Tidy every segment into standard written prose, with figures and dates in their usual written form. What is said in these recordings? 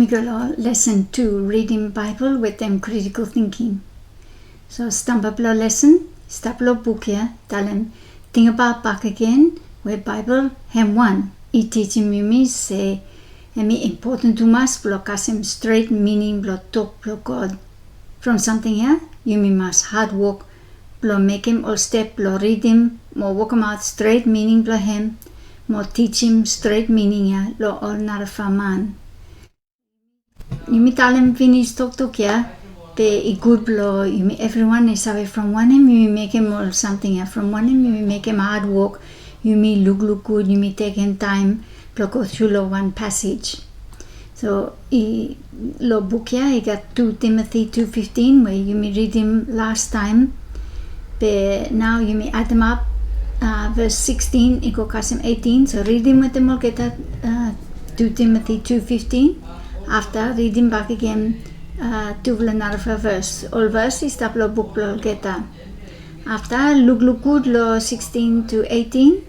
Yumi go lesson 2, reading Bible with them critical thinking. So stump up lo lesson, stop lo book here, tell him, think about back again, where Bible hem 1. He teaching Yumi say, Emi important to mas block us him straight meaning block talk block God. From something here, Yumi must hard work, blow make him all step, blow read him, more walk him out straight meaning blow him, more teach him straight meaning ya, lo all not a man. Yumi tell him finish talk ya, be a good blow, Yumi everyone is away from one him, you make him all something ya, from one him, you make him hard work, Yumi look good, Yumi take him time, blow go through lo one passage. So he lo book here, he got 2 Timothy 2:15 where you may read him last time. But now you may add them up. Verse 16, he go cast him 18. So read him with them all get that 2 Timothy 2:15. After read him back again to another verse. All verse is stop lo book lo get that. After look good lo 16 to 18.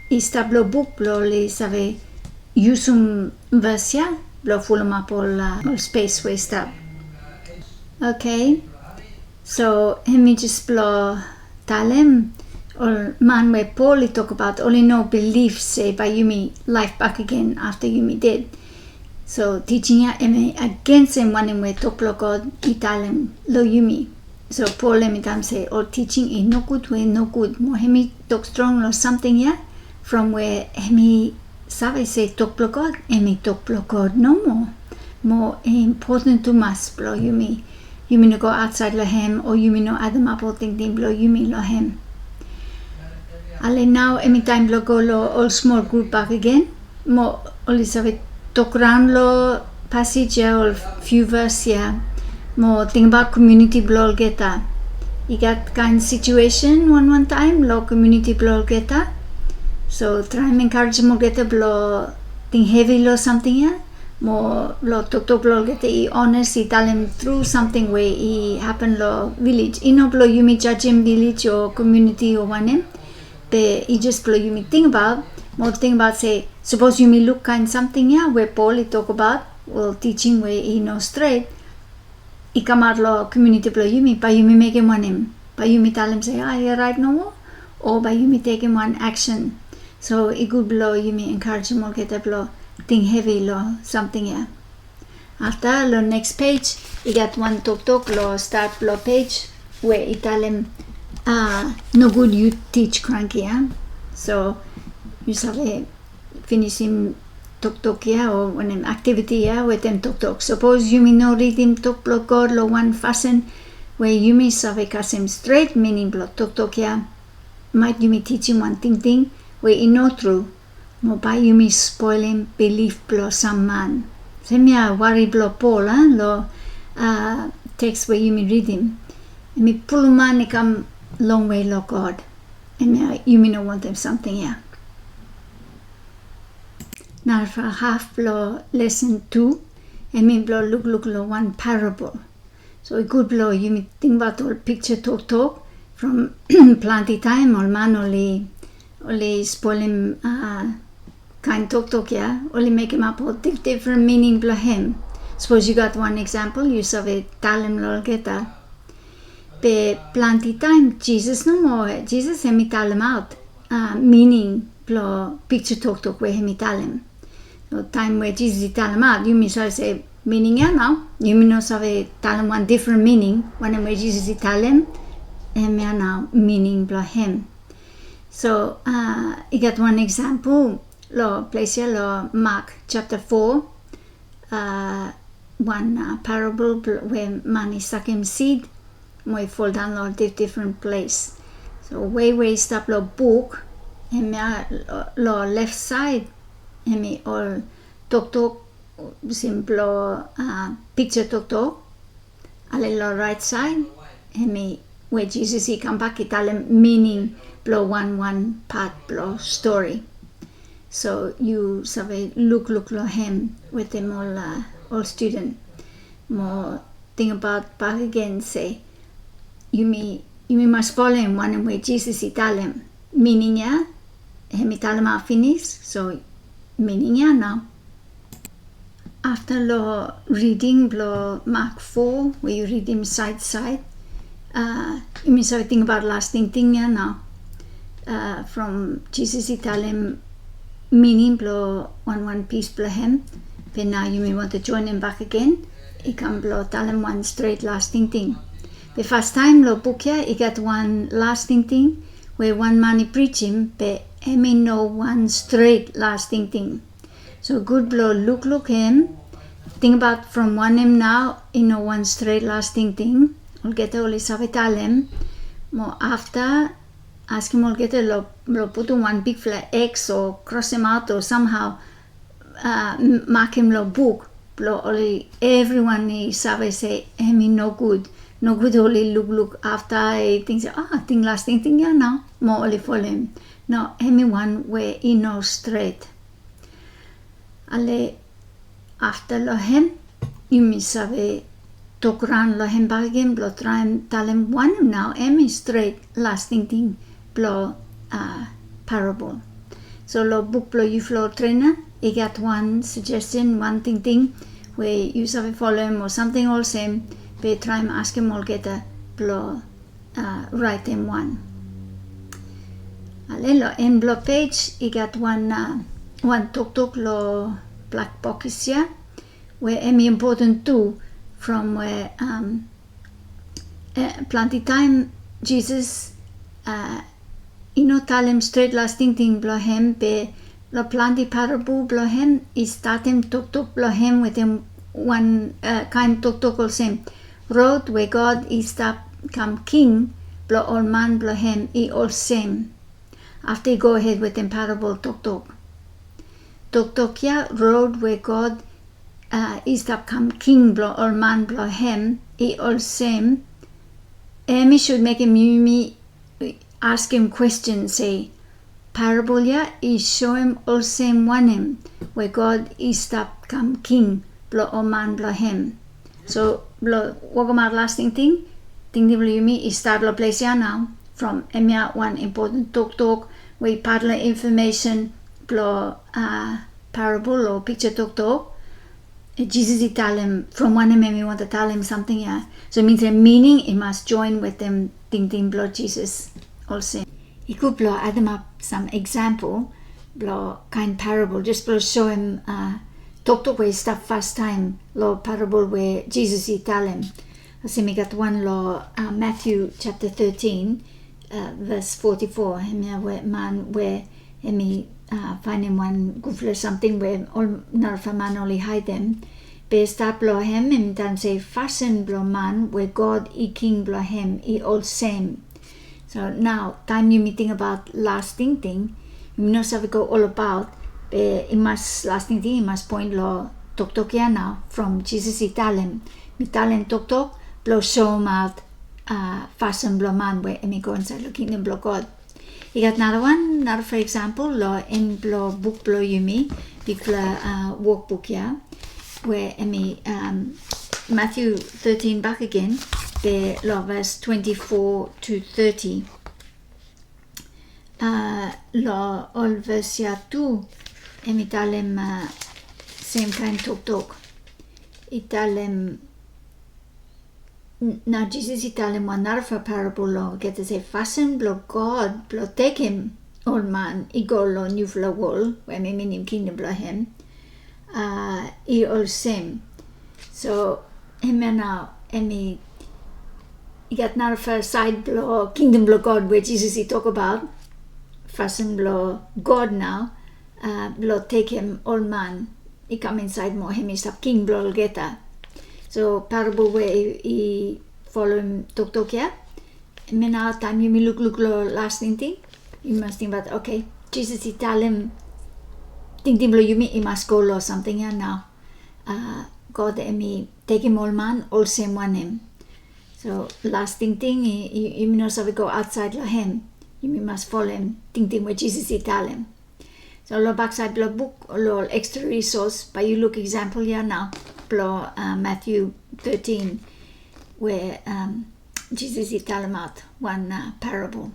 He stop lo book lo le save usum verse ya. Blow full up all space waste up. Okay, so him just blow talem or man where Paul he talk about only no belief say by Yumi life back again after Yumi dead. So teaching ya against him one way talk blow God he talem lo Yumi. So Paul let me time say all teaching in no good way no good. More him talk strong or something ya from where him sabe say talk blow God, emi talk blow God no more. More important to mas blow Yumi. Yumi no go outside lo hem or Yumi no adam apple thing blow Yumi lo hem. Ale now emi time blow go lo all small group back again. More only sabe talk around lo passage ya or few verse ya. More think about community blow get that. You got kind of situation one time lo community blow get that. So try and encourage more get a blow thing heavy lo something yeah. More lo talk blow get he honest he tell him through something where he happen lo village. He no blow you me judge him village or community or one him. But he just blow you me think about more think about say suppose you me look kind something yeah where Paul he talk about well teaching where he know straight. He come out lo community blow you me by you me make him one him. By you me tell him say you're right no more or by you me take him one action. So it could blow you may encourage him or get a blow thing heavy law something yeah. After the next page you got one talk law start blow page where it tell him no good you teach cranky yeah. So you say finish him talk yeah or when an activity yeah with them talk. Suppose you may know read him talk blow God law one fasten where you may say cast him straight meaning blow talk yeah. Might you may teach him one thing where he know true, mo by you me spoil him belief blow some man. Same ya worry blow Paul lo text where you me read him. And me pull man he come long way lo God. And you me no want them something yeah. Now for half blow lesson 2 and me blow look lo one parable. So a good blow you me think about all picture talk from plenty time or man only spoil him kind talk yeah only make him up all different meaning blow him. Suppose you got one example you say tell him lo get that. But plenty time Jesus no more Jesus him tell him out meaning blow picture talk where him tell him. No time where Jesus tell him out you may say meaning yeah now you may no say tell him one different meaning when where Jesus tell him yeah now meaning blow him. So you got one example lo place here lo Mark chapter 4 one parable where man is suck him seed may fall down lo different place. So way stop lo book and lo left side and me all talk simple picture talk ale lo right side and me where Jesus he come back he tell him meaning blow one part blow story. So you say look lo him with them all student. More think about back again say you me must follow him one way Jesus he tell him meaning yeah him he tell him finish so meaning yeah now. after lo reading lo Mark 4, where you read him side, you mean something about lasting thing now. From Jesus Italem meaning blo one piece blo hem. But now you may want to join him back again. He can blo talem one straight lasting thing. The first time lo book here, he got one lasting thing where one man he preach him, but he may know one straight lasting thing. So good blo look him. Think about from one him now, you know one straight lasting thing. I'll get all his talem. More after ask him all get lo put on one big flat X or cross him out or somehow mark him lo book. Blo only everyone he sabe say him no good only look after he thinks thing lasting thing now more only follow him. No him one where he knows straight. Ale after lo him you me sabe talk around lo him back again blo try and tell him one now him straight lasting thing blo parable. So lo book blo you flow trainer he got one suggestion one thing where you sabe follow him or something all same but try and ask him all get a blo write him one. Alelo in blo page he got one talk lo black box here where important too from where plenty time Jesus tell him straight lasting thing blo him be lo plenty parable blo him he start him talk blo him with him one kind talk all same road where God is stop come king blo all man blo him he all same after he go ahead with him parable talk yeah road where God is stop come king blo all man blo him he all same he should make him me ask him questions say parable yeah he show him all same one him where God is stop come king blo all man blo him. So blo wagamar lasting thing blo you me is start blo place here now from emia one important talk where parla information blo parable or picture talk Jesus he tell him from one him want to tell him something so it means the meaning it must join with them thing blo Jesus also. He could blo add them up some example blo kind parable just blo show him talk where stuff first time lo parable where Jesus he tell him. So we got one law Matthew chapter 13 verse 44 where man where he find him one good something where all nerve man only hide them be start blow him and then say fasten blow man where God he king blow him he all same. So now time you meeting about lasting thing you know so we go all about it must lasting thing it must point law talk here now from Jesus he tell him talk blow show him out fasten blow man where he go inside looking in blow God. You got another for example law in blow book blow you me big workbook here where Matthew 13 back again the law verse 24 to 30 law all verse here too tell him same kind talk it tell him now Jesus he tell him one other parable law get to say fasten blow God blow take him old man he go lo new flow wall where me mean him kingdom blow him he all same so him and now he got another first side blow kingdom blow God where Jesus he talk about fasten blow God now blow take him old man he come inside more him is up king blow get that. So parable where he follow him talk here. And then now time you may look lasting thing. You must think about okay, Jesus he tell him think blow you mean he must go law something here now. God me take him all man, all same one him. So lasting thing you know so we go outside la him. You must follow him, think where Jesus he tell him. So lo backside blow book lo extra resource but you look example here now. Matthew 13 where Jesus he tell him out one parable.